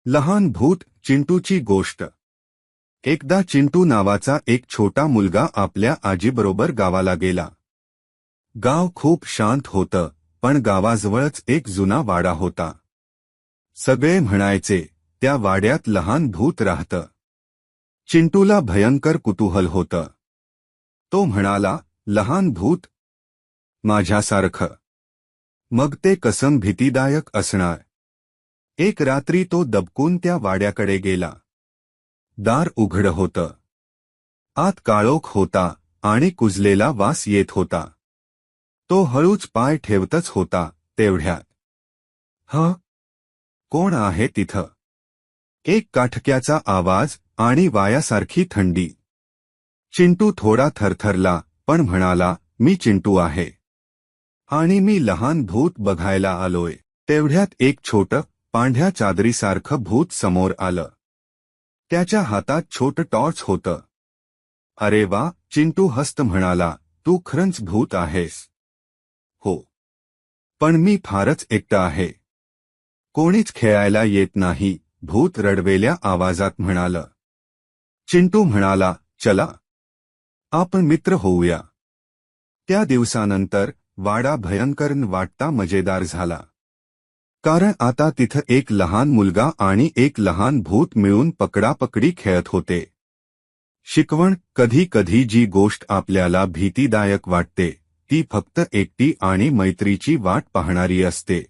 लहान भूत चिंटूची गोष्ट। एकदा चिंटू नावाचा एक छोटा मुलगा आपल्या आजीबरोबर गावाला गेला। गाव खूप शांत होतं, पण गावाजवळच एक जुना वाडा होता। सगळे म्हणायचे त्या वाड्यात लहान भूत राहतं। चिंटूला भयंकर कुतूहल होतं। तो म्हणाला, लहान भूत माझ्यासारखं? मग ते कसं भीतीदायक असणार? एक रात्री तो दबकून त्या वाड्याकडे गेला। दार उघड होतं। आत काळोख होता आणि कुजलेला वास येत होता। तो हळूच पाय ठेवतच होता, तेवढ्यात कोण आहे तिथं? एक काठक्याचा आवाज आणि वायासारखी थंडी। चिंटू थोडा थरथरला, पण म्हणाला, मी चिंटू आहे आणि मी लहान भूत बघायला आलोय। तेवढ्यात एक छोटं पांढऱ्या चादरीसारखं भूत समोर आलं। त्याच्या हातात छोटं टॉर्च होतं। अरे वा, चिंटू हसत म्हणाला, तू खरंच भूत आहेस? हो, पण मी फारच एकटा आहे। कोणीच खेळायला येत नाही, भूत रडवेल्या आवाजात म्हणालं। चिंटू म्हणाला, चला आपण मित्र होऊया। त्या दिवसानंतर वाडा भयंकर वाटता मजेदार झाला। कारण आता तिथं एक लहान मुलगा आणि एक लहान भूत मिळून पकडापकडी खेळत होते। शिकवण: कधी कधी जी गोष्ट आपल्याला भीतीदायक वाटते ती फक्त एकटी आणि मैत्रीची वाट पाहणारी असते।